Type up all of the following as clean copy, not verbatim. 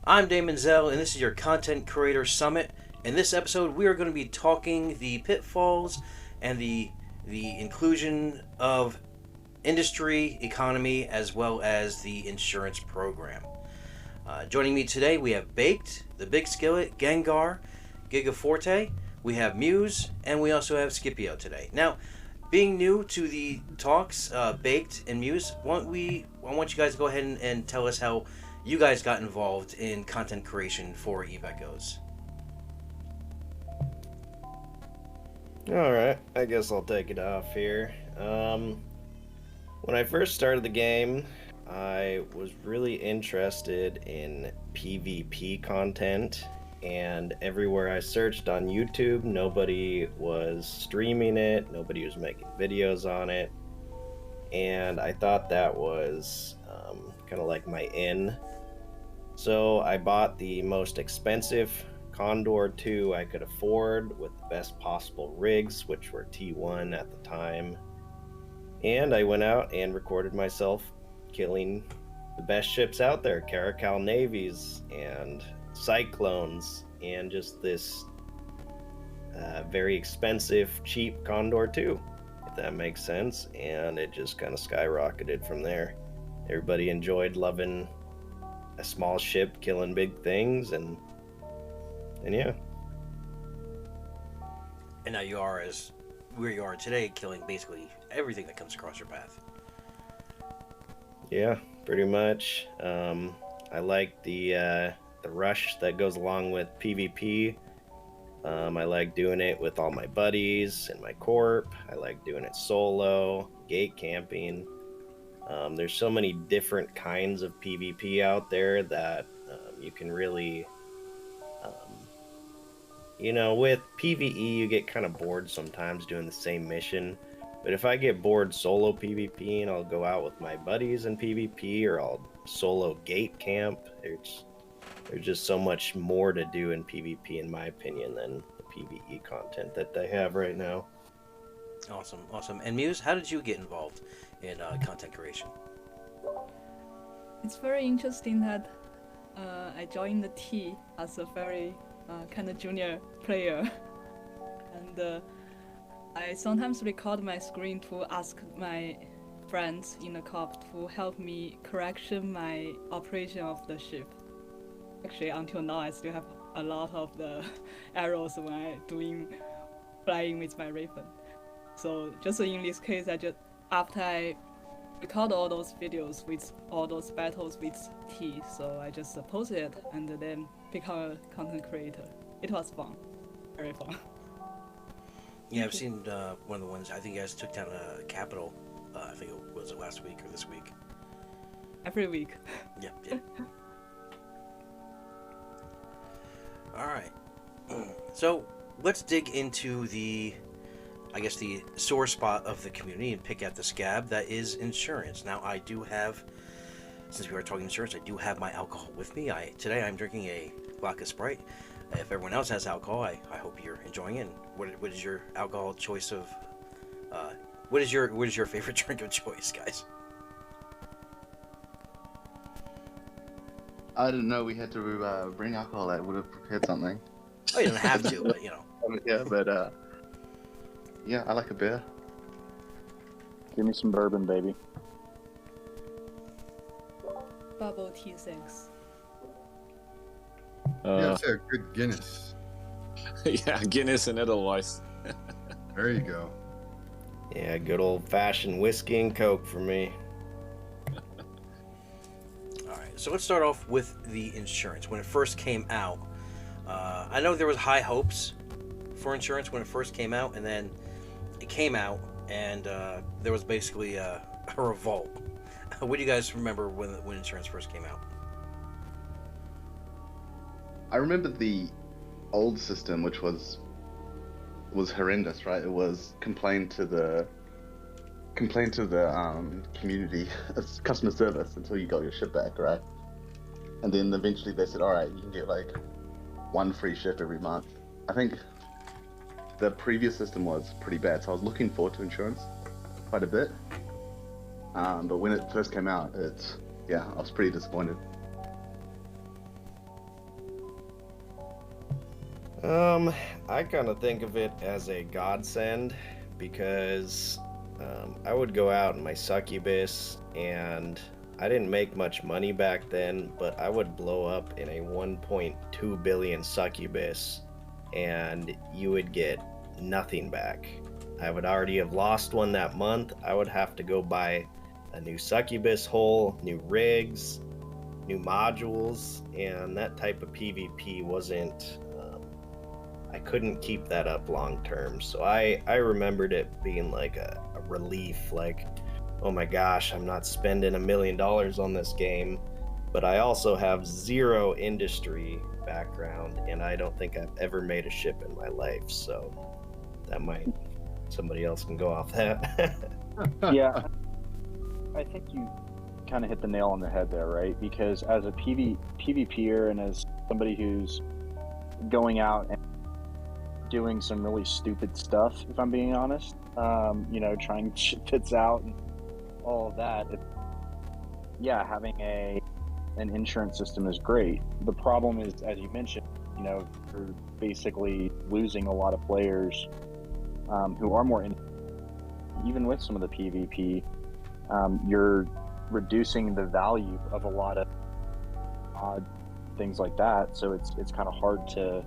I'm Daemonxel, and this is your Content Creator Summit. In this episode, we are going to be talking the pitfalls and the inclusion of industry, economy, as well as the insurance program. Joining me today, we have Baked, the Big Skillet, Gengar, Gicaforte, we have Muse, and we also have Scipio today. Now, being new to the talks, Baked and Muse, I want you guys to go ahead and tell us how you guys got involved in content creation for Echoes. Alright, I guess I'll take it off here. When I first started the game, I was really interested in PvP content, and everywhere I searched on YouTube, nobody was streaming it, nobody was making videos on it, and I thought that was kind of like my in. So I bought the most expensive Condor 2 I could afford with the best possible rigs, which were T1 at the time. And I went out and recorded myself killing the best ships out there, Caracal Navies and Cyclones, and just this very expensive, cheap Condor 2, if that makes sense. And it just kind of skyrocketed from there. Everybody enjoyed loving a small ship killing big things, and yeah. And now you are, as where you are today, killing basically everything that comes across your path. Yeah, pretty much. I like the rush that goes along with PvP. I like doing it with all my buddies and my corp. I like doing it solo, gate camping. There's so many different kinds of PvP out there that you can really, with PvE you get kind of bored sometimes doing the same mission. But if I get bored solo PvPing, I'll go out with my buddies in PvP, or I'll solo gate camp. There's just so much more to do in PvP, in my opinion, than the PvE content that they have right now. Awesome. And Muse, how did you get involved in content creation? It's very interesting that I joined the T as a very kind of junior player, and I sometimes record my screen to ask my friends in the corp to help me correction my operation of the ship. Actually, until now, I still have a lot of the errors when I'm flying with my Raven. So just in this case, after I record all those videos with all those battles with T, so I just post it and then become a content creator. It was fun, very fun. Yeah, I've seen one of the ones. I think you guys took down a capital. I think it was last week or this week. Every week. Yeah. All right. So let's dig into the sore spot of the community and pick at the scab that is insurance. Now, I do have, since we are talking insurance, I do have my alcohol with me. Today I'm drinking a vodka Sprite. If everyone else has alcohol, I hope you're enjoying it. What is your alcohol choice of? What is your favorite drink of choice, guys? I didn't know we had to bring alcohol. I would have prepared something. Oh, you don't have to, but you know. Yeah, but yeah, I like a beer. Give me some bourbon, baby. Bubble tea, thanks. Yeah, it's a good Guinness. Yeah, Guinness and Edelweiss. There you go. Yeah, good old-fashioned whiskey and Coke for me. Alright, so let's start off with the insurance. When it first came out, I know there was high hopes for insurance when it first came out, and then it came out, and there was basically a revolt. What do you guys remember when insurance first came out? I remember the old system, which was horrendous, right? It was complain to the community, customer service, until you got your ship back, right? And then eventually they said, all right, you can get like one free ship every month. I think the previous system was pretty bad, so I was looking forward to insurance quite a bit. But when it first came out, I was pretty disappointed. I kind of think of it as a godsend because I would go out in my succubus and I didn't make much money back then, but I would blow up in a 1.2 billion succubus and you would get nothing back. I would already have lost one that month. I would have to go buy a new succubus hole, new rigs, new modules, and that type of PvP wasn't I couldn't keep that up long term. So I remembered it being like a relief, like, oh my gosh, I'm not spending $1 million on this game, but I also have zero industry background and I don't think I've ever made a ship in my life. So that might, somebody else can go off that. Yeah, I think you kind of hit the nail on the head there, right? Because as a PvPer and as somebody who's going out and doing some really stupid stuff, if I'm being honest, trying shit bits out and all of that, having an insurance system is great. The problem is, as you mentioned, you're basically losing a lot of players who are more even with some of the PvP, you're reducing the value of a lot of odd things like that. So it's kind of hard to,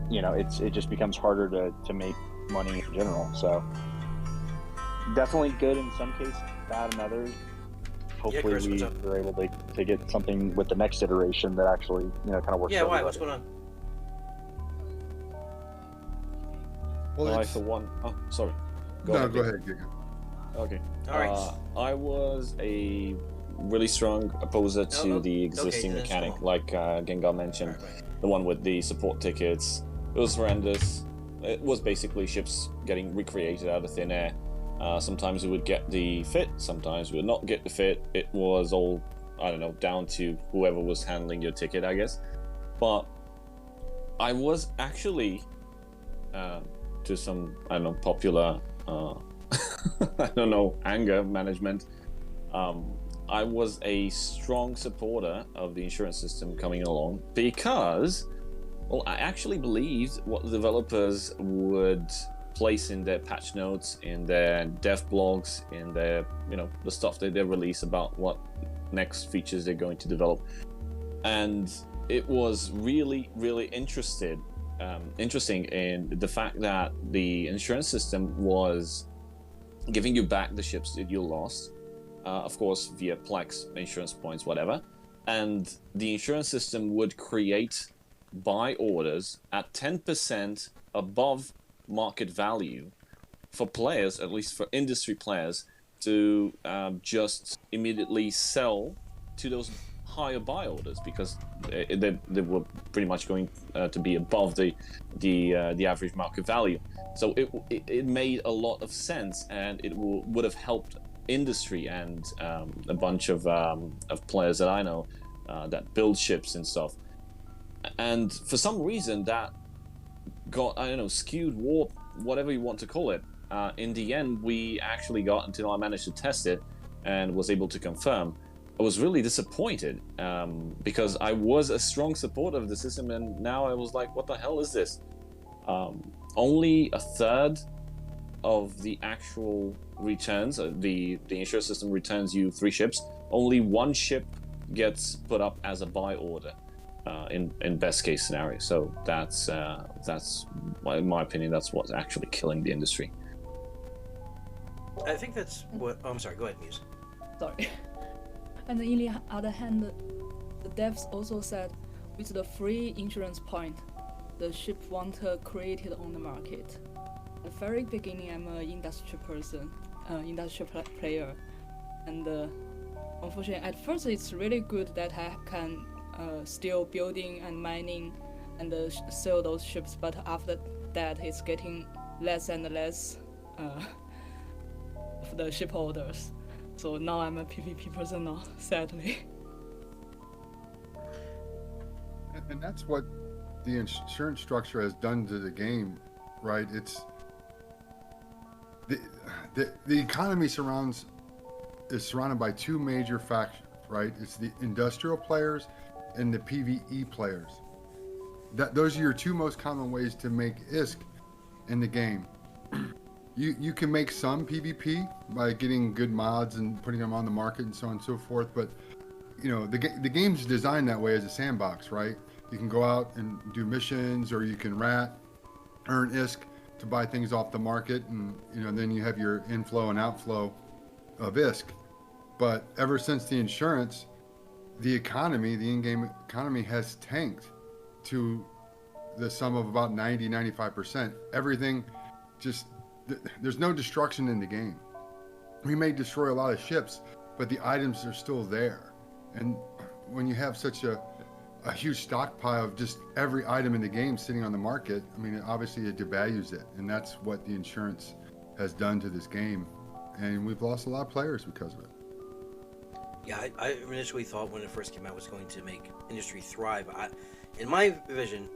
it just becomes harder to make money in general. So definitely good in some cases, bad in others. Hopefully Chris, we're able to get something with the next iteration that actually, kind of works. Yeah, why? What's going on? Well, For one, sorry. Go ahead, Giga. Okay. All right. I was a really strong opposer to the existing okay, mechanic, like Gengar mentioned, the one with the support tickets. It was horrendous. It was basically ships getting recreated out of thin air. Sometimes we would get the fit, sometimes we would not get the fit. It was all, I don't know, down to whoever was handling your ticket, I guess. But I was actually, to some, I don't know, popular, I don't know, anger management, I was a strong supporter of the insurance system coming along because, well, I actually believed what the developers would place in their patch notes, in their dev blogs, in their, the stuff that they release about what next features they're going to develop. And it was really, really interesting in the fact that the insurance system was giving you back the ships that you lost, of course, via Plex, insurance points, whatever. And the insurance system would create buy orders at 10% above market value for players, at least for industry players, to just immediately sell to those higher buy orders, because they were pretty much going to be above the average market value. So it made a lot of sense, and it would have helped industry and a bunch of players that I know that build ships and stuff. And for some reason that got, I don't know, skewed, warped, whatever you want to call it. In the end, we actually got, until I managed to test it and was able to confirm, I was really disappointed because I was a strong supporter of the system, and now I was like, what the hell is this? Only a third of the actual returns, the insurance system returns you 3 ships. Only 1 ship gets put up as a buy order in best case scenario. So that's in my opinion, that's what's actually killing the industry. I think that's what. Oh, I'm sorry. Go ahead, Muse. Sorry. And on the other hand, the devs also said with the free insurance point, the ship won't created on the market. At the very beginning, I'm an industry person, industry player, and unfortunately, at first it's really good that I can still building and mining and sell those ships, but after that, it's getting less and less of the ship orders. So now I'm a PvP person now, sadly. And that's what the insurance structure has done to the game, right? It's the economy is surrounded by 2 major factions, right? It's the industrial players and the PvE players. those are your two most common ways to make ISK in the game. You can make some PvP by getting good mods and putting them on the market and so on and so forth, but you know, the game's designed that way as a sandbox, right? You can go out and do missions, or you can rat, earn ISK to buy things off the market, and you know, then you have your inflow and outflow of ISK. But ever since the insurance, the in-game economy has tanked to the sum of about 90-95%. Everything just, there's no destruction in the game. We may destroy a lot of ships, but the items are still there. And when you have such a huge stockpile of just every item in the game sitting on the market, I mean, obviously it devalues it. And that's what the insurance has done to this game. And we've lost a lot of players because of it. Yeah, I initially thought when it first came out it was going to make industry thrive. In my vision,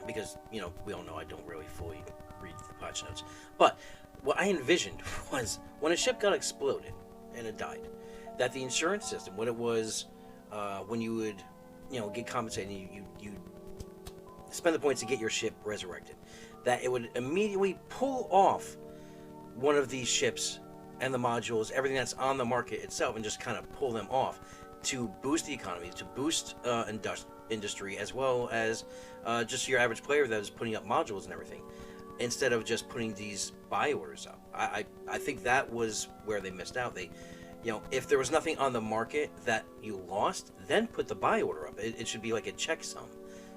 because, you know, we all know I don't really fully read the patch notes, but what I envisioned was when a ship got exploded and it died, that the insurance system, what it was when you would, you know, get compensated, you spend the points to get your ship resurrected, that it would immediately pull off one of these ships and the modules, everything that's on the market itself, and just kind of pull them off to boost the economy, to boost industry, as well as just your average player that is putting up modules and everything, instead of just putting these buy orders up. I think that was where they missed out. They, you know, if there was nothing on the market that you lost, then put the buy order up. It should be like a checksum,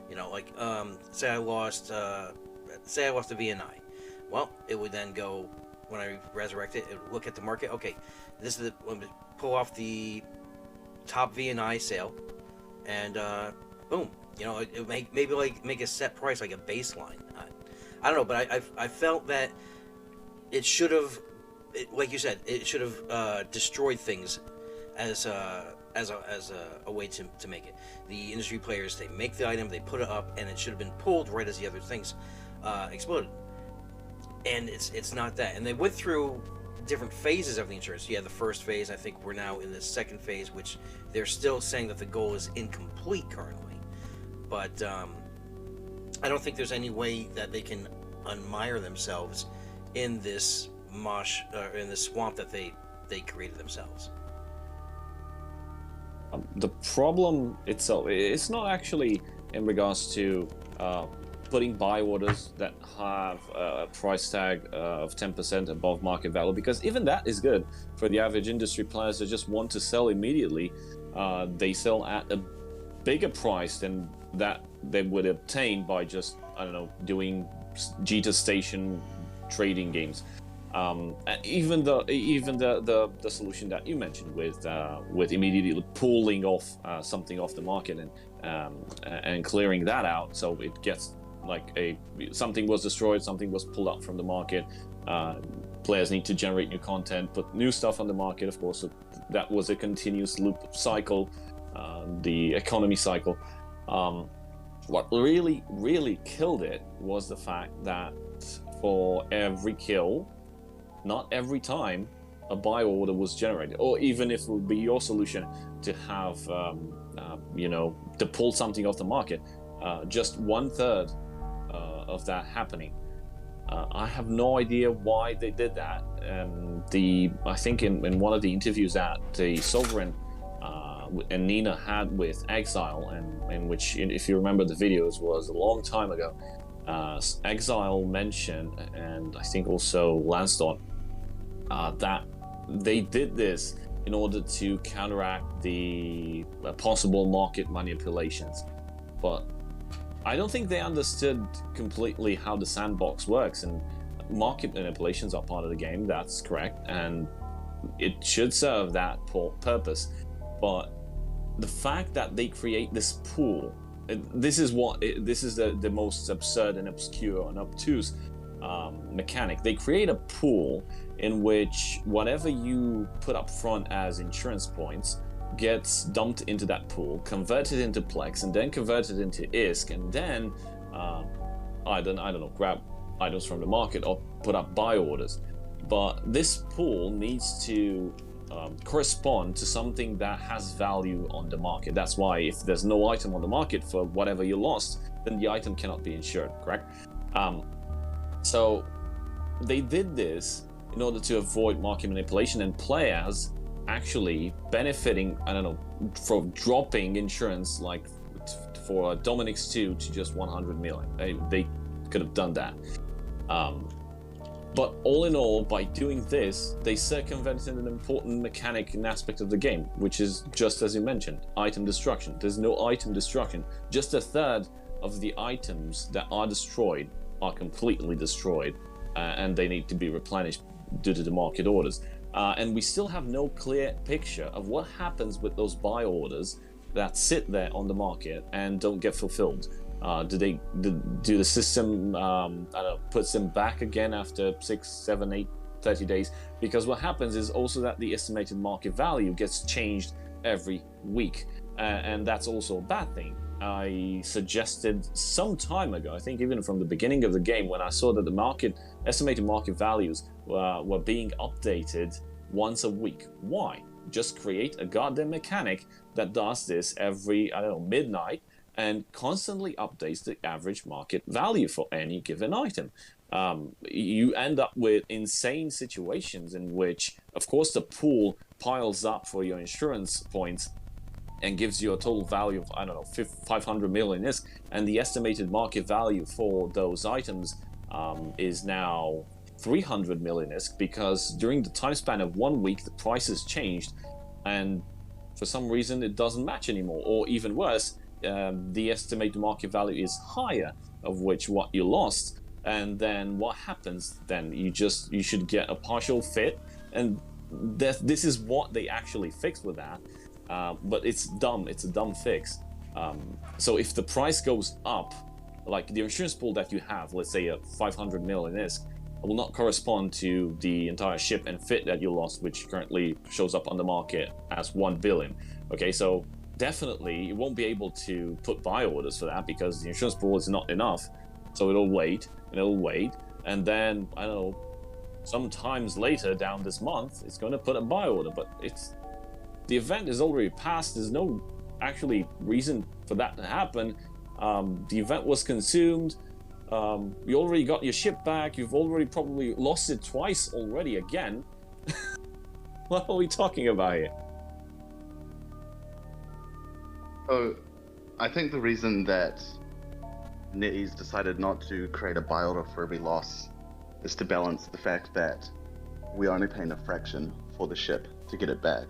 you know, like say I lost a VNI. Well, it would then go, when I resurrect it, it would look at the market. Okay, this is pull off the top VNI sale, and boom, you know, it maybe like make a set price, like a baseline. I don't know, but I felt that it should have, like you said, it should have destroyed things as a way to make it. The industry players, they make the item, they put it up, and it should have been pulled right as the other things exploded. And it's not that. And they went through different phases of the insurance. Yeah, the first phase, I think we're now in the second phase, which they're still saying that the goal is incomplete currently. But I don't think there's any way that they can unmire themselves in this in this swamp that they created themselves. The problem itself, it's not actually in regards to putting buy orders that have a price tag of 10% above market value, because even that is good for the average industry players that just want to sell immediately. They sell at a bigger price than that they would obtain by just, I don't know, doing Gita station trading games. And even the solution that you mentioned with immediately pulling off something off the market and clearing that out, so it gets like something was destroyed, something was pulled out from the market. Players need to generate new content, put new stuff on the market, of course. So that was a continuous loop cycle, the economy cycle. What really killed it was the fact that for every kill, not every time, a buy order was generated, or even if it would be your solution to have, you know, to pull something off the market, just 1/3 of that happening. I have no idea why they did that. And I think in one of the interviews that the Sovereign and Nina had with Exile, and in which, if you remember the videos, was a long time ago, Exile mentioned, and I think also Lansdowne, that they did this in order to counteract the possible market manipulations. But I don't think they understood completely how the sandbox works, and market manipulations are part of the game, that's correct, and it should serve that purpose. But the fact that they create this pool, this is the most absurd and obscure and obtuse mechanic. They create a pool in which whatever you put up front as insurance points gets dumped into that pool, converted into Plex, and then converted into ISK, and then I don't know, grab items from the market or put up buy orders. But this pool needs to correspond to something that has value on the market. That's why if there's no item on the market for whatever you lost, then the item cannot be insured, correct? So they did this in order to avoid market manipulation and players actually benefiting, I don't know, from dropping insurance like for Daemonxel 2 to just 100 million. They could have done that. But all in all, by doing this, they circumvented an important mechanic and aspect of the game, which is just as you mentioned, item destruction. There's no item destruction. Just a third of the items that are destroyed are completely destroyed, and they need to be replenished due to the market orders. And we still have no clear picture of what happens with those buy orders that sit there on the market and don't get fulfilled. Do the system I don't know, puts them back again after 6, 7, 8, 30 days? Because what happens is also that the estimated market value gets changed every week, and that's also a bad thing. I suggested some time ago, I think even from the beginning of the game, when I saw that the estimated market values were being updated once a week. Why? Just create a goddamn mechanic that does this every, I don't know, midnight, and constantly updates the average market value for any given item. You end up with insane situations in which, of course, the pool piles up for your insurance points and gives you a total value of, I don't know, 500 million ISK, and the estimated market value for those items is now 300 million ISK, because during the time span of 1 week, the prices changed, and for some reason it doesn't match anymore, or even worse, the estimated market value is higher of which what you lost. And then what happens then? You should get a partial fit, and this is what they actually fixed with that. But it's dumb. It's a dumb fix. So if the price goes up, like the insurance pool that you have, let's say a 500 million ISK, will not correspond to the entire ship and fit that you lost, which currently shows up on the market as 1 billion. Okay, so definitely you won't be able to put buy orders for that because the insurance pool is not enough. So it'll wait and it'll wait, and then I don't know, sometimes later down this month it's going to put a buy order, but the event is already passed. There's no actually reason for that to happen. The event was consumed. You already got your ship back. You've already probably lost it twice already again. What are we talking about here? So, I think the reason that NetEase decided not to create a buy order for every loss is to balance the fact that we're only paying a fraction for the ship to get it back.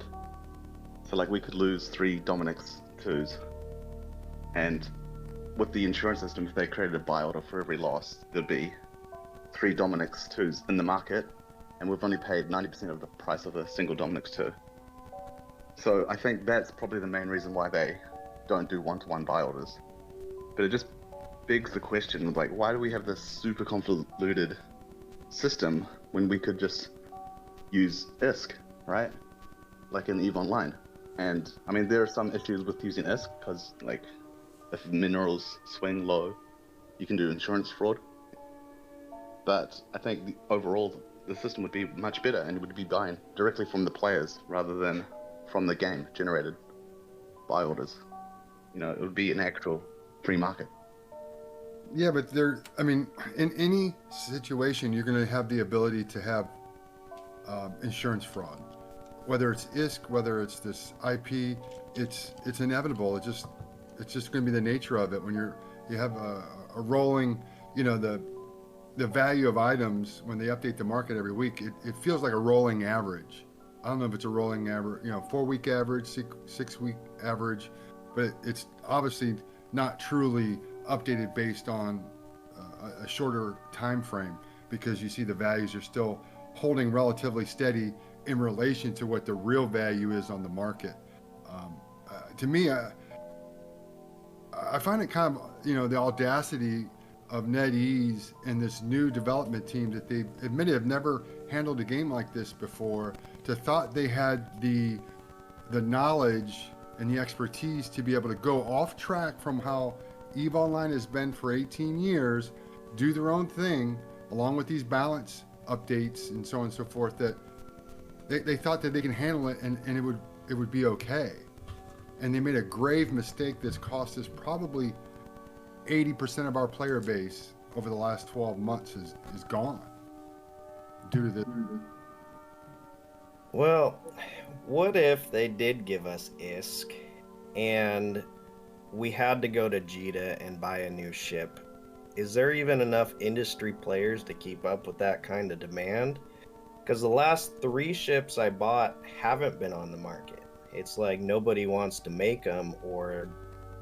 So like we could lose 3 Daemonxel 2s, and with the insurance system, if they created a buy order for every loss, there'd be 3 Daemonxel 2s in the market, and we've only paid 90% of the price of a single Daemonxel 2. So I think that's probably the main reason why they don't do one-to-one buy orders. But it just begs the question, like, why do we have this super convoluted system when we could just use ISK, right? Like in EVE Online. And I mean, there are some issues with using ISK because, like, if minerals swing low, you can do insurance fraud. But I think overall, the system would be much better and it would be buying directly from the players rather than from the game generated buy orders. You know, it would be an actual free market. Yeah, but in any situation, you're going to have the ability to have insurance fraud. Whether it's ISK, whether it's this IP, it's inevitable. It's just going to be the nature of it. When you have a rolling, the value of items when they update the market every week, it feels like a rolling average. I don't know if it's a rolling average, 4-week average, 6-week average, but it's obviously not truly updated based on a shorter time frame, because you see the values are still holding relatively steady in relation to what the real value is on the market. To me, I find it kind of, the audacity of NetEase and this new development team that they admitted have never handled a game like this before, to thought they had the knowledge and the expertise to be able to go off track from how EVE Online has been for 18 years, do their own thing, along with these balance updates and so on and so forth, that They thought that they can handle it and it would be okay. And they made a grave mistake that's cost us probably 80% of our player base over the last 12 months is gone due to this. Well, what if they did give us ISK and we had to go to Jita and buy a new ship? Is there even enough industry players to keep up with that kind of demand? Because the last 3 ships I bought haven't been on the market. It's like nobody wants to make them or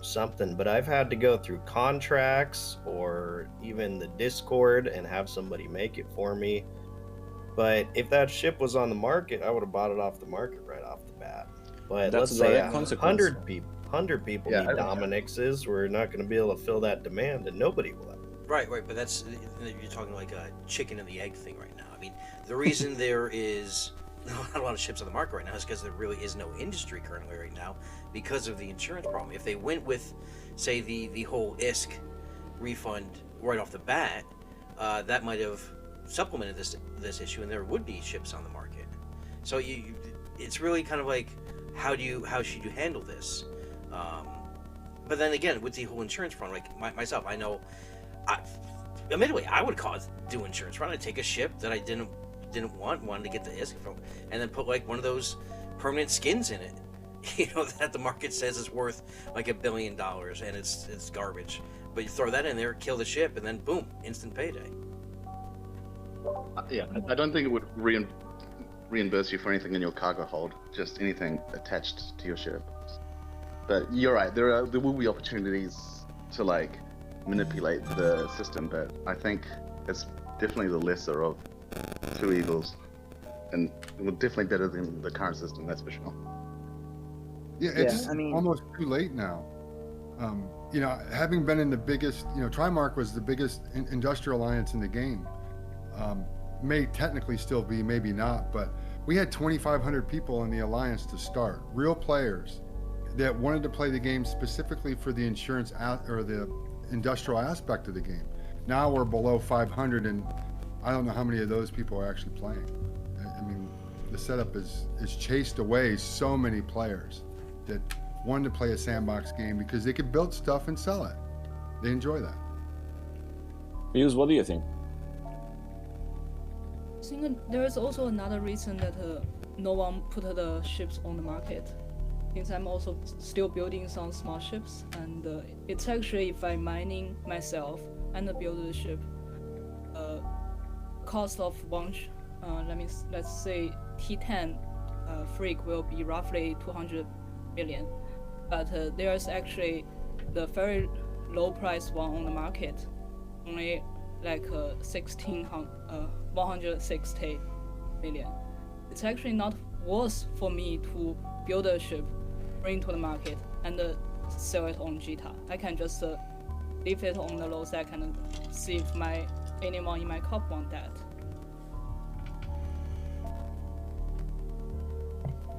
something, but I've had to go through contracts or even the Discord and have somebody make it for me. But if that ship was on the market, I would have bought it off the market right off the bat. But That's let's say a direct consequence. 100 people Yeah, need Daemonxes. We're not going to be able to fill that demand, and nobody will. Right, but that's, you're talking like a chicken and the egg thing right now. I mean, the reason there is not a lot of ships on the market right now is because there really is no industry currently right now because of the insurance problem. If they went with, say, the whole ISK refund right off the bat, that might have supplemented this issue, and there would be ships on the market. So it's really kind of like, how should you handle this? But then again, with the whole insurance front, like myself, I know. Admittedly, I would do insurance run. I'd take a ship that I didn't wanted to get the ISK from, and then put like one of those permanent skins in it, that the market says is worth like $1 billion, and it's garbage. But you throw that in there, kill the ship, and then boom, instant payday. Yeah, I don't think it would reimburse you for anything in your cargo hold, just anything attached to your ship. But you're right, there will be opportunities to like manipulate the system, but I think it's definitely the lesser of 2 evils, and definitely better than the current system, that's for sure. Yeah, it's almost too late now. Having been in the biggest, Trimark was the biggest industrial alliance in the game. May technically still be, maybe not, but we had 2,500 people in the alliance to start, real players that wanted to play the game specifically for the insurance or the industrial aspect of the game. Now we're below 500, and I don't know how many of those people are actually playing. I mean, the setup is chased away so many players that wanted to play a sandbox game because they could build stuff and sell it. They enjoy that. Muse, what do you think? I think there is also another reason that no one put the ships on the market. Since I'm also still building some small ships, and it's actually, if I'm mining myself and build the ship, cost of one, let's say T10 freak will be roughly 200 million, but there's actually the very low price one on the market, only like 160 million. It's actually not worth for me to build a ship, bring to the market, and sell it on Jita. I can just leave it on the low side and see if anyone in my corp want that.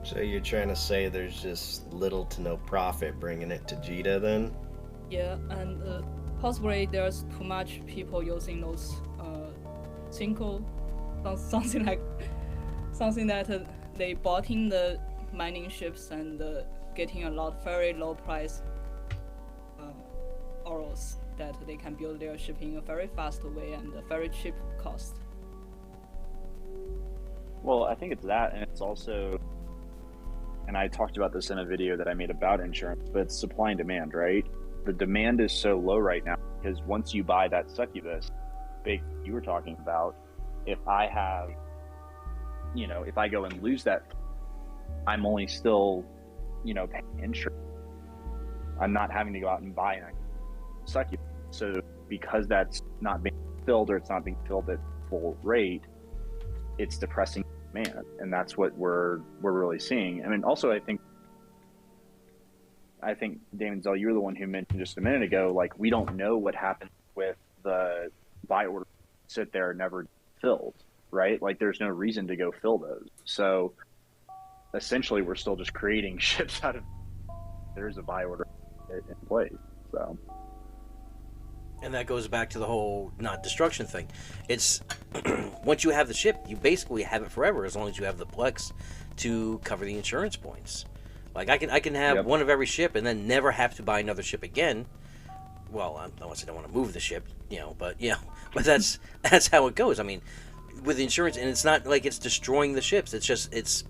So you're trying to say there's just little to no profit bringing it to Jita then? Yeah, and possibly there's too much people using those something that they bought in the mining ships and getting a lot very low price auros that they can build their ship in a very fast way and a very cheap cost. Well, I think it's that, and it's also, and I talked about this in a video that I made about insurance, but it's supply and demand, right? The demand is so low right now because once you buy that succubus, big you were talking about, if I have, if I go and lose that, I'm only still, paying insurance. I'm not having to go out and buy a succubus. So because that's not being filled, or it's not being filled at full rate, it's depressing demand, and that's what we're really seeing. I mean, also I think Daemonxel, you were the one who mentioned just a minute ago, like, we don't know what happened with the buy order sit there never filled, right? Like, there's no reason to go fill those. So essentially we're still just creating ships out of, there's a buy order in place. So And that goes back to the whole not destruction thing. It's once you have the ship, you basically have it forever as long as you have the Plex to cover the insurance points. Like I can have one of every ship and then never have to buy another ship again. Well, unless I don't want to move the ship, but but that's how it goes. I mean, with insurance, and it's not like it's destroying the ships. It's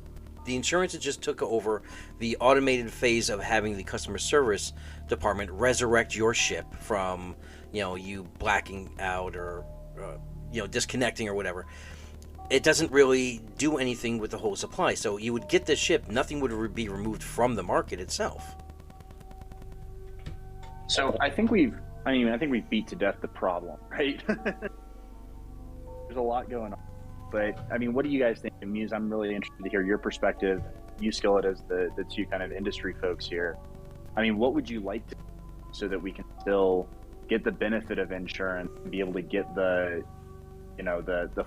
the insurance that just took over the automated phase of having the customer service department resurrect your ship from you blacking out or disconnecting or whatever. It doesn't really do anything with the whole supply. So you would get the ship, nothing would be removed from the market itself. So I think we've beat to death the problem, right? There's a lot going on. But I mean, what do you guys think? Muse, I'm really interested to hear your perspective. You, Skillet, as the two kind of industry folks here. I mean, what would you like to do so that we can still get the benefit of insurance and be able to get the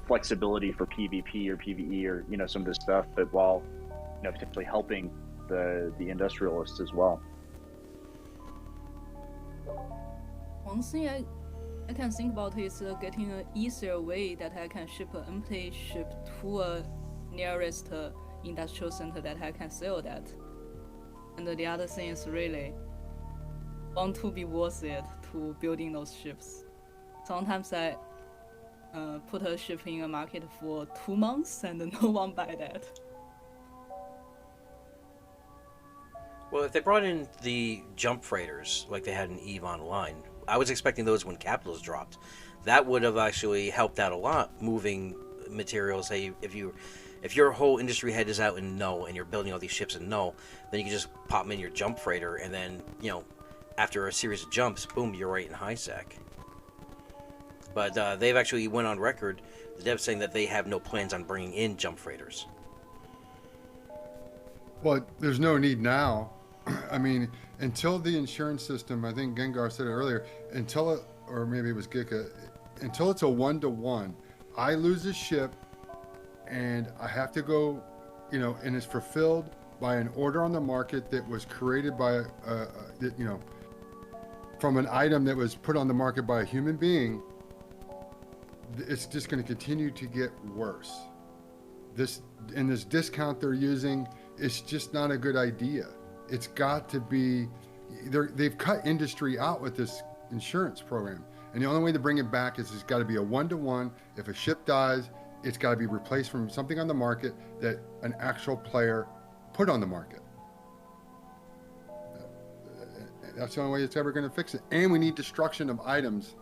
flexibility for PvP or PvE or some of this stuff, but while potentially helping the industrialists as well? One thing I can think about is getting an easier way that I can ship an empty ship to a nearest industrial center that I can sell that. And the other thing is really want to be worth it to building those ships. Sometimes I put a ship in a market for 2 months and no one buy that. Well, if they brought in the jump freighters like they had in EVE Online, I was expecting those when capitals dropped. That would have actually helped out a lot, moving materials. Hey, if your whole industry head is out in null and you're building all these ships in null, then you can just pop them in your jump freighter, and then after a series of jumps, boom, you're right in high sec. But they've actually went on record, the devs saying that they have no plans on bringing in jump freighters. Well, there's no need now. I mean, until the insurance system, I think Gengar said it earlier, or maybe it was Gica, until it's a 1-to-1, I lose a ship and I have to go, and it's fulfilled by an order on the market that was created by, from an item that was put on the market by a human being. It's just going to continue to get worse. This discount they're using, it's just not a good idea. It's got to be, they've cut industry out with this insurance program. And the only way to bring it back is it's got to be a 1-to-1. If a ship dies, it's got to be replaced from something on the market that an actual player put on the market. That's the only way it's ever going to fix it. And we need destruction of items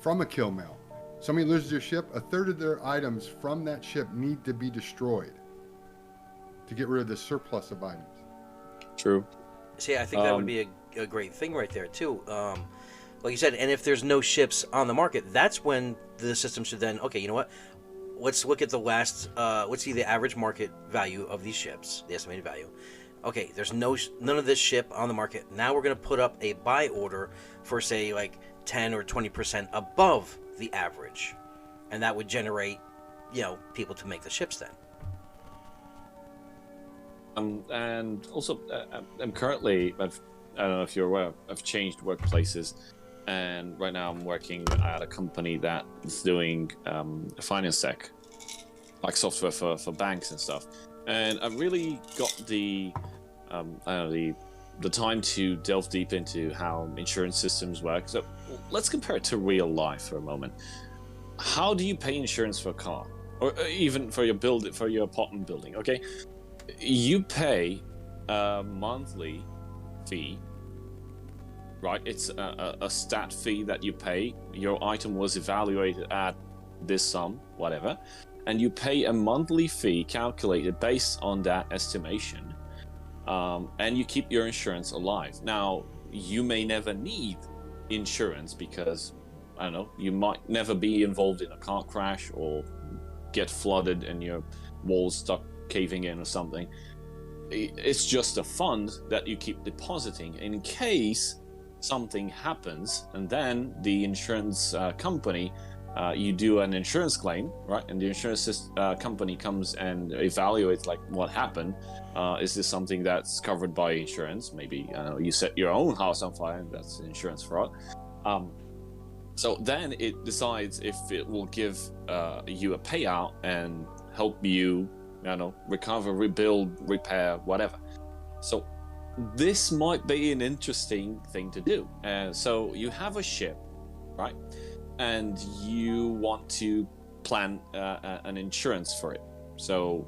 from a kill mail. Somebody loses their ship, a third of their items from that ship need to be destroyed to get rid of the surplus of items. True. See, I think that would be a great thing right there, too. Like you said, and if there's no ships on the market, that's when the system should then, okay, you know what? Let's look at the let's see the average market value of these ships, the estimated value. Okay, there's none of this ship on the market. Now we're going to put up a buy order for, say, like 10 or 20% above the average. And that would generate, people to make the ships then. And also, I'm currently, I don't know if you're aware, I've changed workplaces. And right now I'm working at a company that is doing finance tech, like software for banks and stuff. And I really got the time to delve deep into how insurance systems work. So let's compare it to real life for a moment. How do you pay insurance for a car, or even for your apartment building? Okay, you pay a monthly fee. Right, it's a stat fee that you pay. Your item was evaluated at this sum, whatever, and you pay a monthly fee calculated based on that estimation, and you keep your insurance alive. Now, you may never need insurance because, I don't know, you might never be involved in a car crash or get flooded and your walls stuck caving in or something. It's just a fund that you keep depositing in case something happens, and then the insurance company, you do an insurance claim, right? And the insurance company comes and evaluates like what happened. Is this something that's covered by insurance? Maybe you set your own house on fire, and that's insurance fraud. So then it decides if it will give you a payout and help you, recover, rebuild, repair, whatever. So this might be an interesting thing to do. So you have a ship, right? And you want to plan an insurance for it. So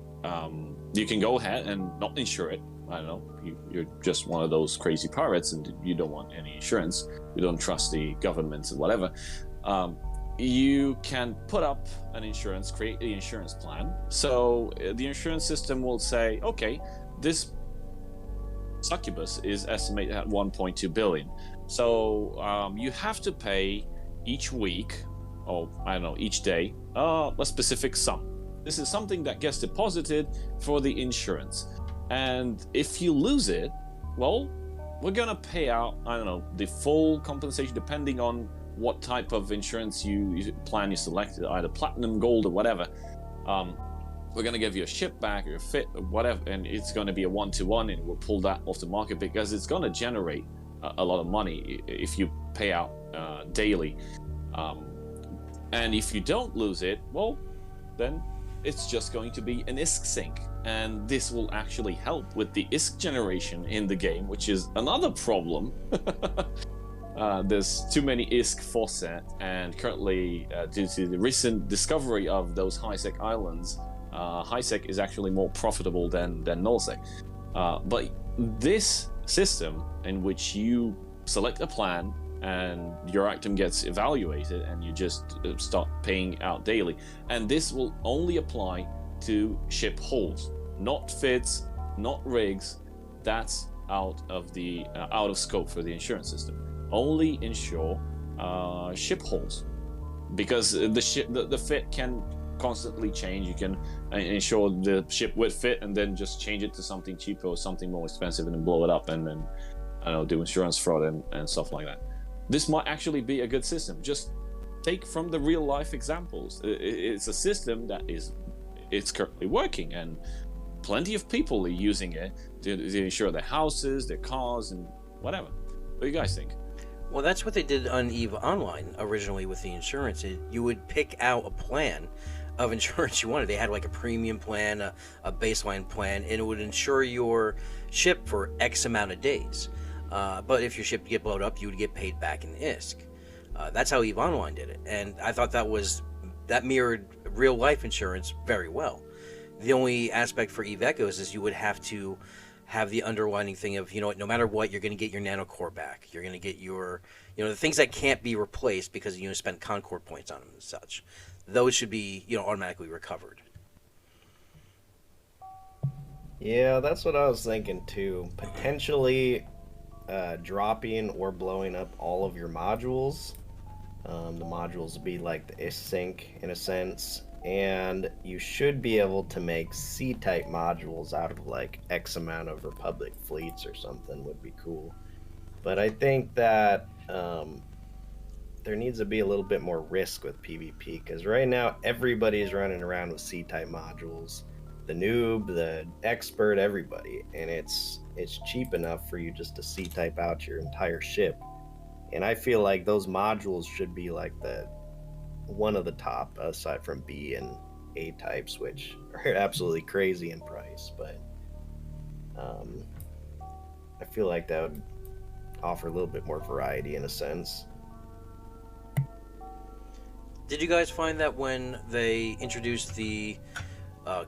you can go ahead and not insure it. I don't know, you're just one of those crazy pirates and you don't want any insurance. You don't trust the governments and whatever. You can put up an insurance, create the insurance plan. So the insurance system will say, okay, this succubus is estimated at 1.2 billion. So you have to pay each week, or I don't know, each day, a specific sum. This is something that gets deposited for the insurance. And if you lose it, well, we're gonna pay out, I don't know, the full compensation depending on what type of insurance plan you selected, either platinum, gold, or whatever. We're gonna give you a ship back or a fit or whatever, and it's gonna be a 1-to-1, and we'll pull that off the market because it's gonna generate a lot of money if you pay out daily. And if you don't lose it, well, then it's just going to be an ISK sink, and this will actually help with the ISK generation in the game, which is another problem. There's too many ISK faucet, and currently, due to the recent discovery of those high-sec islands, high-sec is actually more profitable than null-sec. But this system in which you select a plan and your item gets evaluated and you just start paying out daily, and this will only apply to ship hulls, not fits, not rigs. That's out of scope for the insurance system. Only insure ship hulls, because the fit can constantly change. You can insure the ship with fit and then just change it to something cheaper or something more expensive and then blow it up and then do insurance fraud and stuff like that. This might actually be a good system. Just take from the real life examples. It's a system that it's currently working, and plenty of people are using it to insure their houses, their cars, and whatever. What do you guys think? Well, that's what they did on EVE Online originally with the insurance. You would pick out a plan of insurance you wanted. They had like a premium plan, a baseline plan, and it would insure your ship for X amount of days. But if your ship get blown up, you would get paid back in ISK. That's how EVE Online did it, and I thought that mirrored real life insurance very well. The only aspect for EVE Echoes is you would have to have the underlining thing of, no matter what, you're going to get your nanocore back. You're going to get your, the things that can't be replaced because you spent Concord points on them and such. Those should be, automatically recovered. Yeah, that's what I was thinking too. Potentially dropping or blowing up all of your modules. The modules would be like the ISK sink in a sense, and you should be able to make C-type modules out of like X amount of Republic fleets or something would be cool. But I think that there needs to be a little bit more risk with PvP, because right now everybody's running around with C-type modules. The noob, the expert, everybody, and it's cheap enough for you just to C-type out your entire ship. And I feel like those modules should be like one of the top, aside from B and A types, which are absolutely crazy in price. But I feel like that would offer a little bit more variety in a sense. Did you guys find that when they introduced the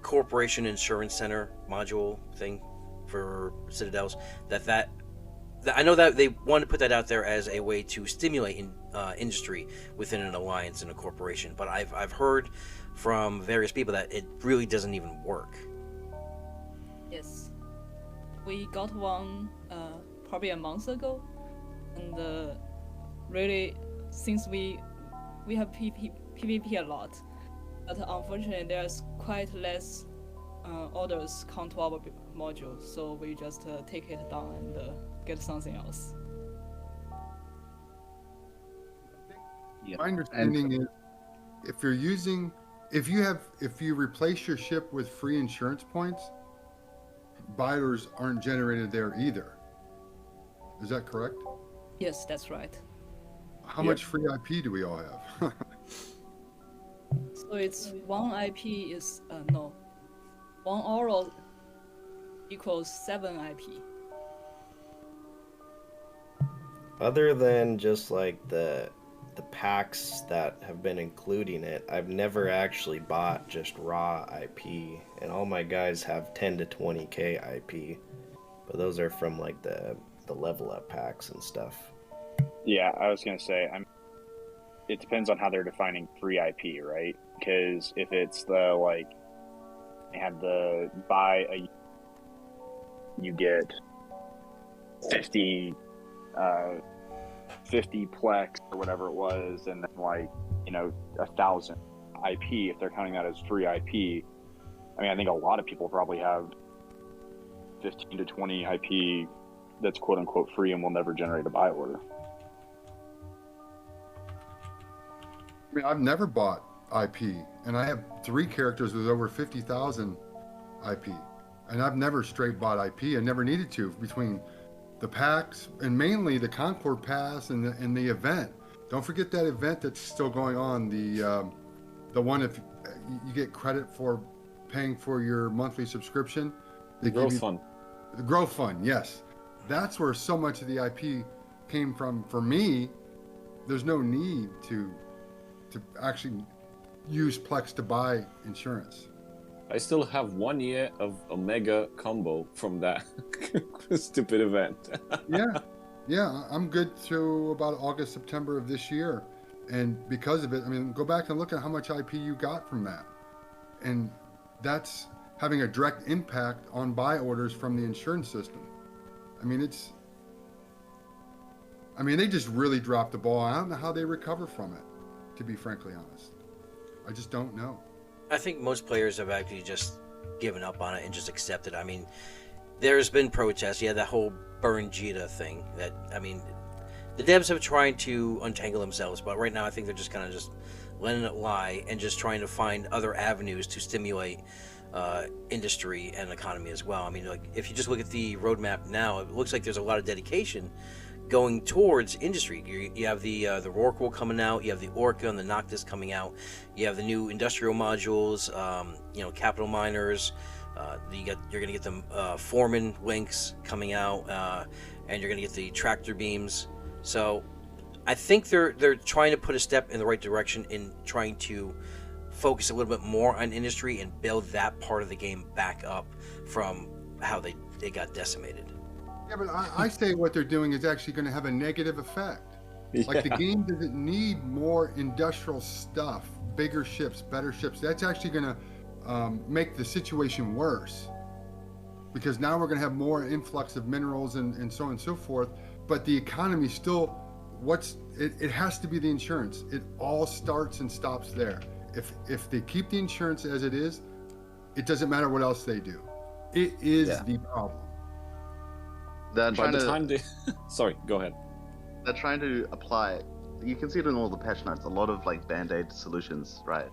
Corporation Insurance Center module thing for Citadels, that I know that they wanted to put that out there as a way to stimulate industry within an alliance and a corporation, but I've heard from various people that it really doesn't even work. Yes, we got one probably a month ago, and really, since we have PvP a lot, but unfortunately there's quite less orders come to our module, so we just take it down and get something else. My understanding is, if you replace your ship with free insurance points, buyers aren't generated there either. Is that correct? Yes, that's right. How much free IP do we all have? So it's one IP is no, 1 oral equals 7 IP. Other than just like the packs that have been including it, I've never actually bought just raw IP, and all my guys have 10 to 20k IP, but those are from like the level up packs and stuff. Yeah, I was gonna say, it depends on how they're defining free IP, right? Because if it's the like, they had the buy a, you get 50 plex or whatever it was, and then like, you know, 1,000 IP, if they're counting that as free IP. I mean, I think a lot of people probably have 15 to 20 IP that's quote unquote free and will never generate a buy order. I mean, I've never bought IP, and I have 3 characters with over 50,000 IP, and I've never straight bought IP. I never needed to, between the packs and mainly the Concord Pass and the event. Don't forget that event that's still going on. The one if you get credit for paying for your monthly subscription. The growth fund. The growth fund, yes. That's where so much of the IP came from. For me, there's no need to actually use Plex to buy insurance. I still have 1 year of Omega combo from that stupid event. yeah, I'm good through about August, September of this year. And because of it, I mean, go back and look at how much IP you got from that. And that's having a direct impact on buy orders from the insurance system. I mean, they just really dropped the ball. I don't know how they recover from it, to be frankly honest. I just don't know. I think most players have actually just given up on it and just accepted. I mean, there's been protests. Yeah, that whole burn Jita thing. That, I mean, the devs have tried to untangle themselves, but right now I think they're just kind of just letting it lie and just trying to find other avenues to stimulate industry and economy as well. I mean, like, if you just look at the roadmap now, it looks like there's a lot of dedication going towards industry. You have the Rorqual coming out, you have the Orca and the Noctis coming out, you have the new industrial modules, capital miners, you're going to get the Foreman links coming out, and you're going to get the tractor beams. So I think they're trying to put a step in the right direction in trying to focus a little bit more on industry and build that part of the game back up from how they got decimated. Yeah, but I say what they're doing is actually going to have a negative effect. Yeah. Like, the game doesn't need more industrial stuff, bigger ships, better ships. That's actually going to make the situation worse, because now we're going to have more influx of minerals and so on and so forth. But the economy still, it has to be the insurance. It all starts and stops there. If they keep the insurance as it is, it doesn't matter what else they do. It is the problem. Sorry, go ahead. They're trying to apply, you can see it in all the patch notes, a lot of like band-aid solutions, right?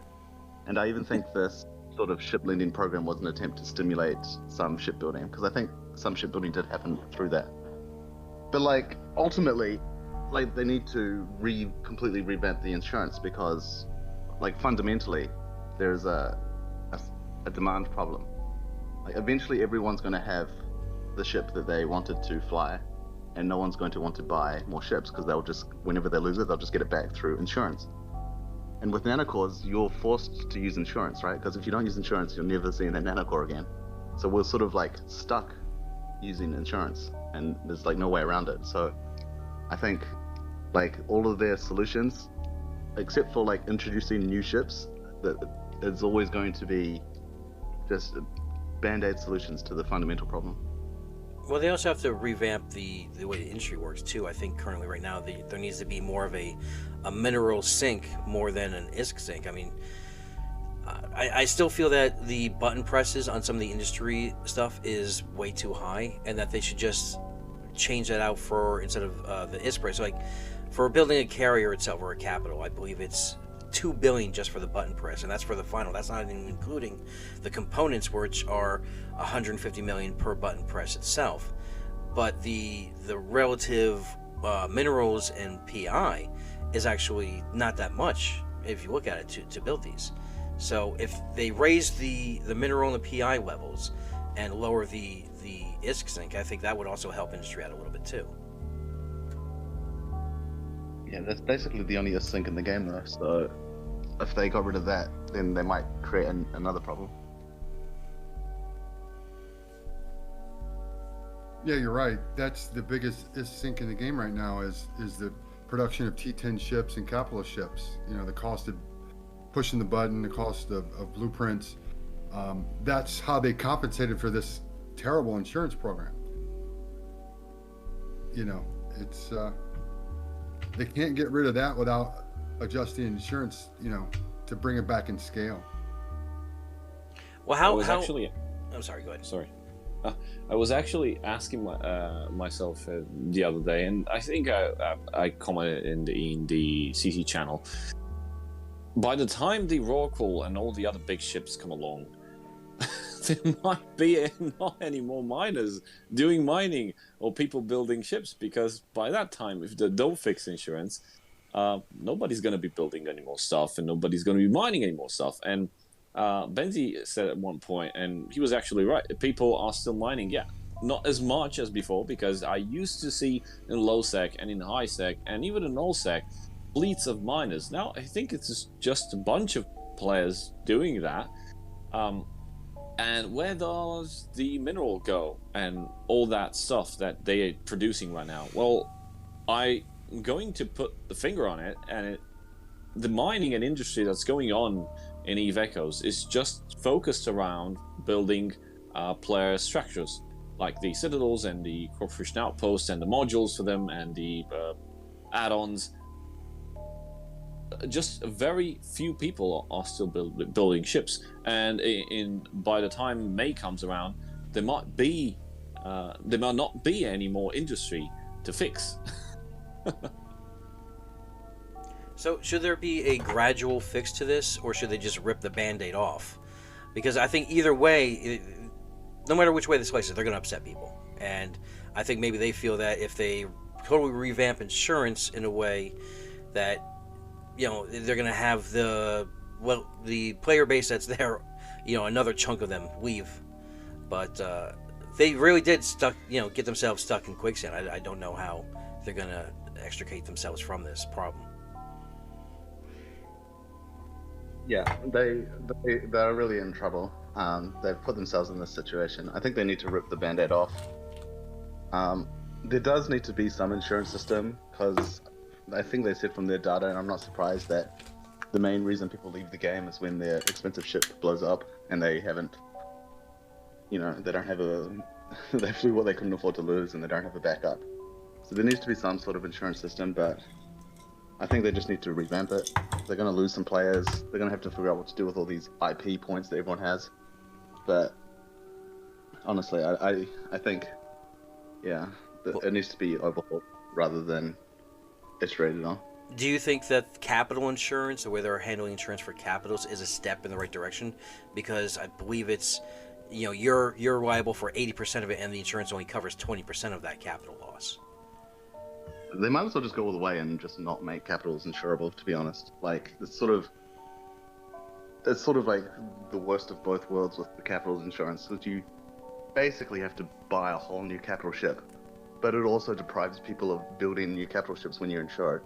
And I even think this sort of ship lending program was an attempt to stimulate some shipbuilding, because I think some shipbuilding did happen through that. But like, ultimately, like, they need to completely revamp the insurance, because like, fundamentally there's a demand problem. Like, eventually everyone's going to have the ship that they wanted to fly, and no one's going to want to buy more ships, because they'll just, whenever they lose it, they'll just get it back through insurance. And with nanocores, you're forced to use insurance, right? Because if you don't use insurance, you'll never see that nanocore again. So we're sort of like stuck using insurance, and there's like no way around it. So I think like all of their solutions, except for like introducing new ships, that it's always going to be just band-aid solutions to the fundamental problem. Well, they also have to revamp the way the industry works too. I think currently right now there needs to be more of a mineral sink more than an ISK sink. I mean, I still feel that the button presses on some of the industry stuff is way too high, and that they should just change that out for, instead of the ISK price. So like, for building a carrier itself or a capital, I believe it's $2 billion just for the button press, and that's for the final. That's not even including the components, which are $150 million per button press itself. But the relative minerals and PI is actually not that much if you look at it to build these. So if they raise the mineral and the PI levels and lower the ISK sync, I think that would also help industry out a little bit too. Yeah, that's basically the only sync in the game though. So if they got rid of that, then they might create another problem. Yeah, you're right. That's the biggest sink in the game right now is the production of T10 ships and capitalist ships. You know, the cost of pushing the button, the cost of blueprints. That's how they compensated for this terrible insurance program. You know, it's they can't get rid of that without adjusting insurance, you know, to bring it back in scale. Well, how actually, I'm sorry, go ahead. Sorry. I was actually asking myself the other day, and I think I commented in the CC channel. By the time the Rorqual and all the other big ships come along, there might be not any more miners doing mining or people building ships, because by that time, if they don't fix insurance, nobody's going to be building any more stuff, and nobody's going to be mining any more stuff. And Benzi said at one point, and he was actually right, people are still mining, yeah. Not as much as before, because I used to see in low sec and in high sec and even in null sec fleets of miners. Now I think it's just a bunch of players doing that. And where does the mineral go and all that stuff that they are producing right now? Well, I'm going to put the finger on it, and the mining and industry that's going on in Eve Echoes is just focused around building player structures, like the citadels and the corporation outposts and the modules for them and the add-ons. Just very few people are still building ships, and by the time May comes around, there might not be any more industry to fix. So should there be a gradual fix to this, or should they just rip the Band-Aid off? Because I think either way, no matter which way they slice it, they're going to upset people. And I think maybe they feel that if they totally revamp insurance in a way that, you know, they're going to have the player base that's there, you know, another chunk of them leave. But they really did get themselves stuck in quicksand. I don't know how they're going to extricate themselves from this problem. Yeah, they're really in trouble. They've put themselves in this situation. I think they need to rip the Band-Aid off. There does need to be some insurance system, because I think they said from their data, and I'm not surprised, that the main reason people leave the game is when their expensive ship blows up and they haven't, you know, they don't have they flew what they couldn't afford to lose and they don't have a backup. So there needs to be some sort of insurance system, but I think they just need to revamp it. They're going to lose some players. They're going to have to figure out what to do with all these IP points that everyone has. But honestly, I think, yeah, it needs to be overhauled rather than iterated on. Do you think that capital insurance, the way they're handling insurance for capitals, is a step in the right direction? Because I believe it's, you know, you're liable for 80% of it, and the insurance only covers 20% of that capital loss. They might as well just go all the way and just not make capitals insurable, to be honest. Like, it's sort of like the worst of both worlds with the capitals insurance, because you basically have to buy a whole new capital ship, but it also deprives people of building new capital ships when you're insured.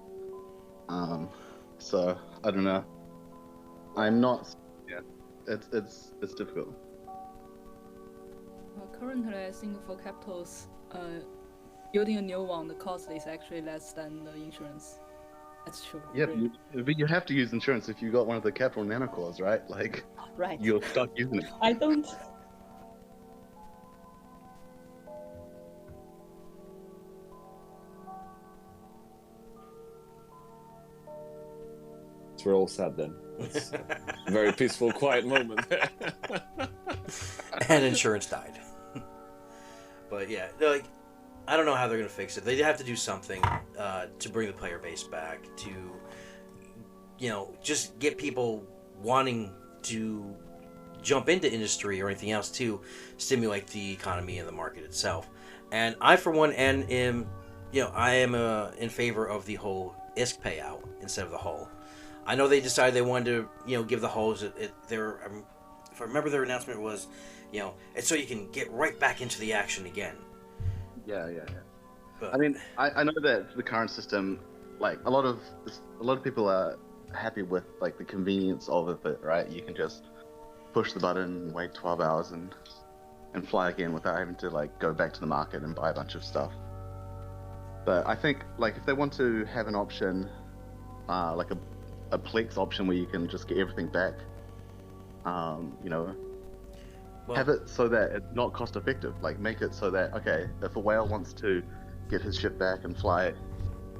So I don't know. I'm not. Yeah, it's difficult. Currently, I think for capitals, building a new one, the cost is actually less than the insurance. That's true. Yeah, really. but you have to use insurance if you got one of the capital nanocores, right? Like, Right. you're stuck using it. I don't. We're all sad then. It's a very peaceful, quiet moment there. And insurance died. But yeah, like, I don't know how they're going to fix it. They have to do something to bring the player base back, to, you know, just get people wanting to jump into industry or anything else to stimulate the economy and the market itself. And I, for one, am in favor of the whole ISK payout instead of the hull. I know they decided they wanted to, give the hulls. If I remember, their announcement was, it's so you can get right back into the action again. Yeah. But, I mean, I know that the current system, like a lot of people are happy with like the convenience of it, right? You can just push the button, wait 12 hours, and fly again without having to like go back to the market and buy a bunch of stuff. But I think like if they want to have an option, like a Plex option where you can just get everything back, have it so that it's not cost effective. Like make it so that, okay, if a whale wants to get his ship back and fly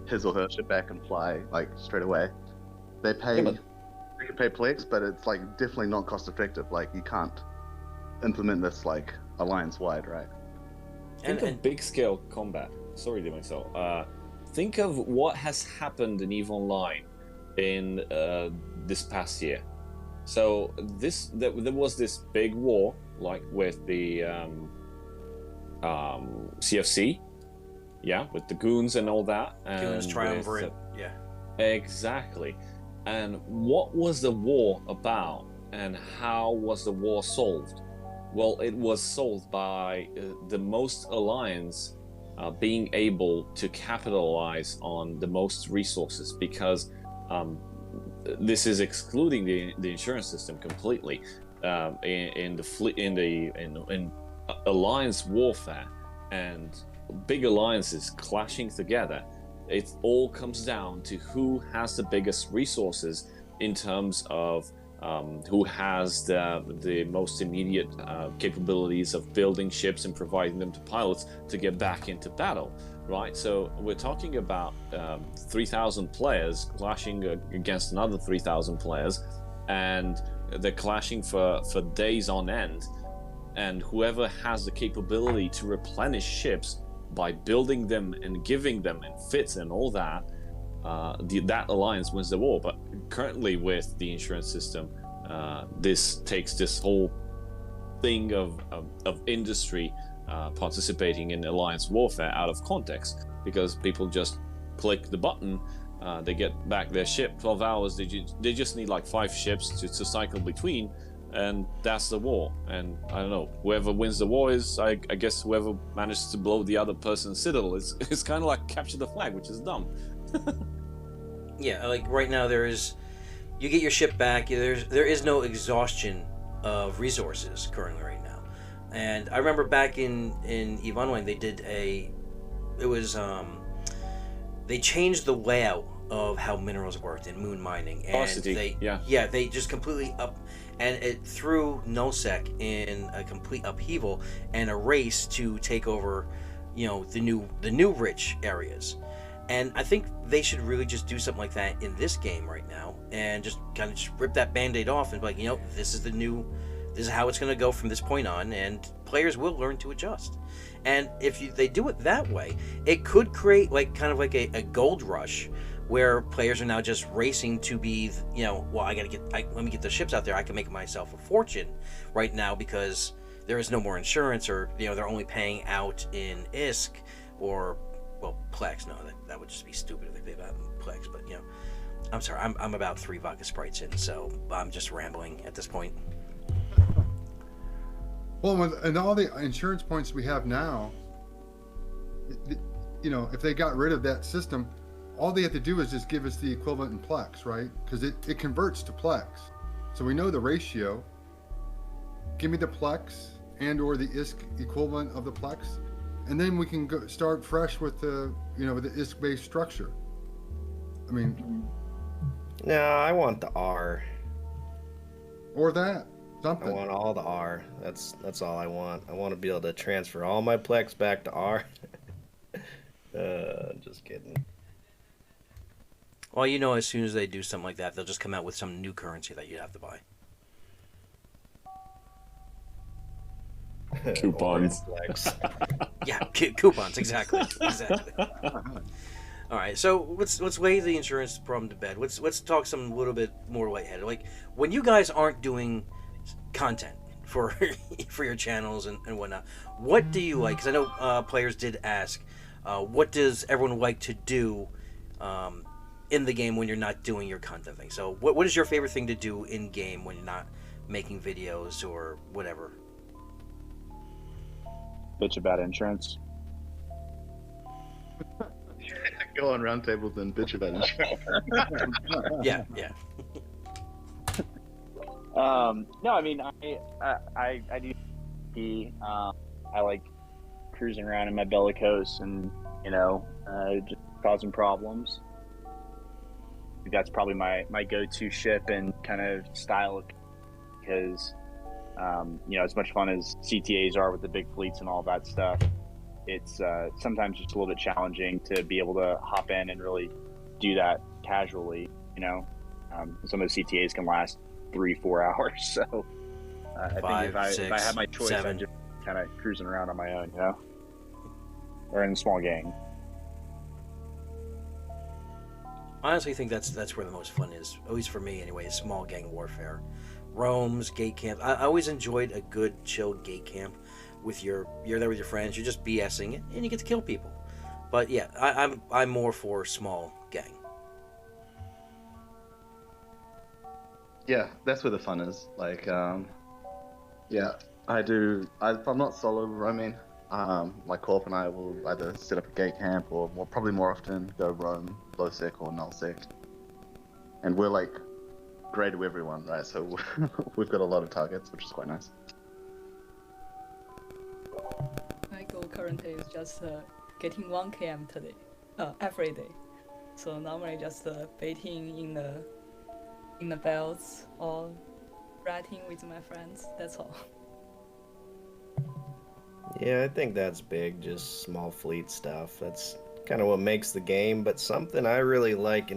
his or her ship back and fly like straight away, they can pay Plex, but it's like definitely not cost effective. Like you can't implement this like alliance wide, right? Think of big scale combat. Sorry, Daemonxel. Think of what has happened in EVE Online in this past year. So there was this big war, like with the CFC, with the goons and all that. Goons, Triumvirate, yeah. Exactly. And what was the war about, and how was the war solved? Well, it was solved by the most alliance being able to capitalize on the most resources, because this is excluding the insurance system completely. In alliance warfare and big alliances clashing together, it all comes down to who has the biggest resources in terms of who has the most immediate capabilities of building ships and providing them to pilots to get back into battle, right? So we're talking about 3,000 players clashing against another 3,000 players, and they're clashing for days on end, and whoever has the capability to replenish ships by building them and giving them and fits and all that, that alliance wins the war. But currently with the insurance system, this takes this whole thing of industry participating in alliance warfare out of context, because people just click the button, they get back their ship 12 hours, they just need like 5 ships to cycle between, and that's the war. And I don't know, whoever wins the war is, I guess, whoever manages to blow the other person's citadel. It's kind of like capture the flag, which is dumb. Yeah, like right now you get your ship back. There is no exhaustion of resources currently right now. And I remember back in EVE Online, they changed the layout of how minerals worked in moon mining, and they just completely up, and it threw nullsec in a complete upheaval and a race to take over, the new rich areas. And I think they should really just do something like that in this game right now, and just kind of just rip that band-aid off and be like, this is how it's going to go from this point on, and players will learn to adjust. And if they do it that way, it could create like kind of like a gold rush, where players are now just racing to be, let me get the ships out there. I can make myself a fortune right now because there is no more insurance, or they're only paying out in ISK or, well, Plex. No, that would just be stupid if they paid out in Plex. But I'm sorry, I'm about 3 vodka sprites in, so I'm just rambling at this point. Well, and all the insurance points we have now, if they got rid of that system, all they have to do is just give us the equivalent in Plex, right? Because it converts to Plex. So we know the ratio. Give me the Plex and or the ISK equivalent of the Plex, and then we can start fresh with the the ISK-based structure. I mean, no, I want the R. Or that. Something. I want all the R. That's all I want. I want to be able to transfer all my Plex back to R. Just kidding. Well, as soon as they do something like that, they'll just come out with some new currency that you have to buy. Coupons. Yeah, coupons, exactly. All right, so let's lay the insurance problem to bed. Let's talk some little bit more lightheaded. Like, when you guys aren't doing content for your channels and whatnot, what do you like? Because I know players did ask, what does everyone like to do in the game when you're not doing your content thing. So what is your favorite thing to do in game when you're not making videos or whatever? Bitch about insurance. Go on roundtables and bitch about insurance. Yeah. No, I mean, I do. I like cruising around in my bellicose and just causing problems. I think that's probably my go-to ship and kind of style because as much fun as CTAs are with the big fleets and all that stuff, it's sometimes just a little bit challenging to be able to hop in and really do that casually. Some of the CTAs can last 3-4 hours, so I think if I had my choice, 7. I'd just kind of cruising around on my own, or in a small gang. I honestly think that's where the most fun is, at least for me anyway, is small gang warfare. Roams, gate camp. I always enjoyed a good, chill gate camp with you're there with your friends, you're just BSing it, and you get to kill people. But yeah, I'm more for small gang. Yeah, that's where the fun is. Like, yeah, I do. If I'm not solo roaming, my co-op and I will either set up a gate camp or probably more often go roam low sec or null sec. And we're like grey to everyone, right? So we've got a lot of targets, which is quite nice. My goal currently is just getting 1 km today, every day. So normally just baiting in the belts or ratting with my friends. That's all. Yeah, I think that's big, just small fleet stuff. That's kind of what makes the game, but something I really like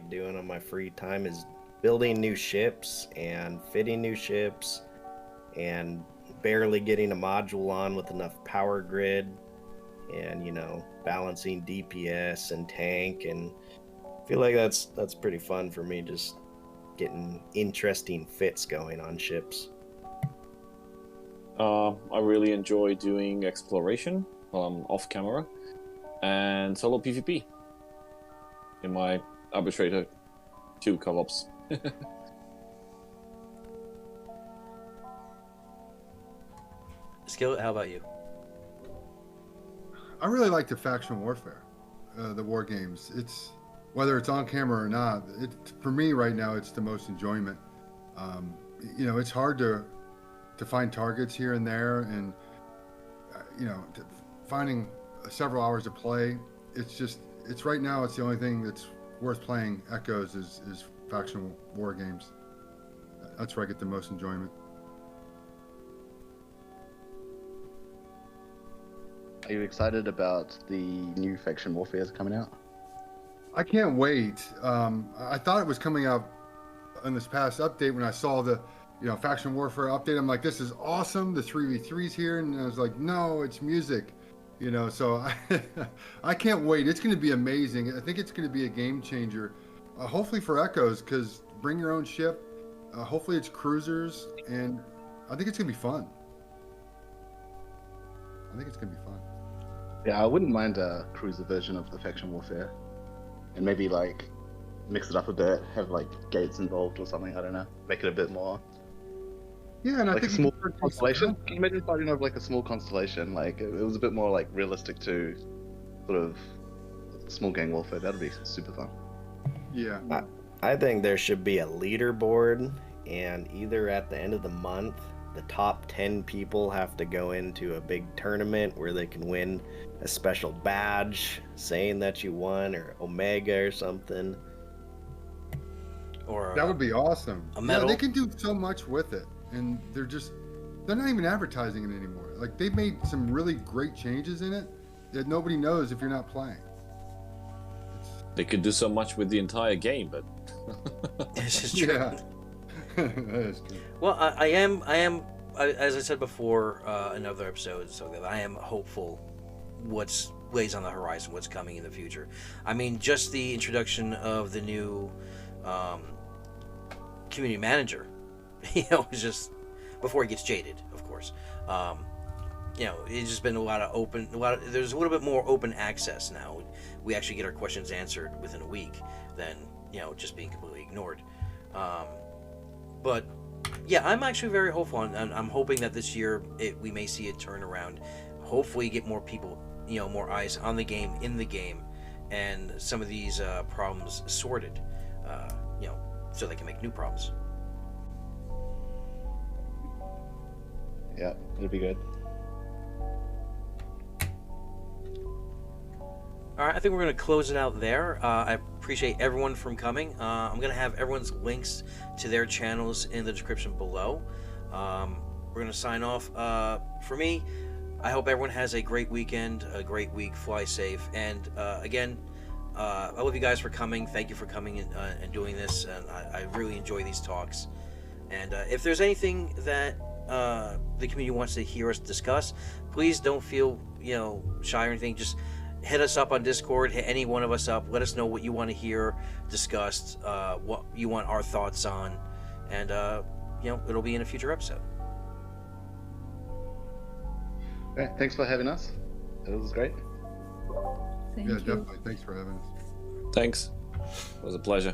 doing on my free time is building new ships and fitting new ships and barely getting a module on with enough power grid and balancing DPS and tank, and I feel like that's pretty fun for me, just getting interesting fits going on ships. I really enjoy doing exploration off camera and solo PvP in my Arbitrator 2 co-ops. Skillet, how about you? I really like the faction warfare, the war games. It's whether it's on camera or not. For me right now, it's the most enjoyment. It's hard to find targets here and there, and finding several hours of play. It's right now. It's the only thing that's worth playing. Echoes is faction war games. That's where I get the most enjoyment. Are you excited about the new faction warfares coming out? I can't wait. I thought it was coming out in this past update when I saw the faction warfare update. I'm like, this is awesome. The 3v3's here, and I was like, no, it's music. So I can't wait. It's going to be amazing. I think it's going to be a game changer. Hopefully for Echoes, because bring your own ship. Hopefully it's cruisers, and I think it's going to be fun. Yeah, I wouldn't mind a cruiser version of the faction warfare, and maybe like mix it up a bit, have like gates involved or something. I don't know, make it a bit more. Yeah, and I like think a small constellation. Can you imagine fighting over like a small constellation? Like it was a bit more like realistic to sort of small gang warfare. That'd be super fun. Yeah. I think there should be a leaderboard, and either at the end of the month, the top 10 people have to go into a big tournament where they can win a special badge saying that you won, or Omega or something. Or that would be awesome. A medal. Yeah, they can do so much with it, and they're not even advertising it anymore. Like, they've made some really great changes in it that nobody knows if you're not playing. They could do so much with the entire game, but this is true. Yeah. That is true. Well, I am, as I said before in other episodes, so that I am hopeful what's lays on the horizon, what's coming in the future. I mean, just the introduction of the new community manager, just before he gets jaded, of course. you know, it's just been there's a little bit more open access now. We actually get our questions answered within a week than, you know, just being completely ignored. But yeah, I'm actually very hopeful, and I'm hoping that this year we may see a turnaround. Hopefully get more people, you know, more eyes on the game, in the game, and some of these problems sorted, you know, so they can make new problems. Yeah, it'll be good. All right, I think we're going to close it out there. I appreciate everyone from coming. I'm going to have everyone's links to their channels in the description below. We're going to sign off. For me, I hope everyone has a great weekend, a great week, fly safe. And again, I love you guys for coming. Thank you for coming and doing this. And I really enjoy these talks. And if there's anything that the community wants to hear us discuss, please don't feel, you know, shy or anything. Just hit us up on Discord, hit any one of us up, let us know what you want to hear discussed, what you want our thoughts on, and you know, it'll be in a future episode. Okay, thanks for having us. It was great. Thank Yeah, you. definitely. Thanks for having us. Thanks. It was a pleasure.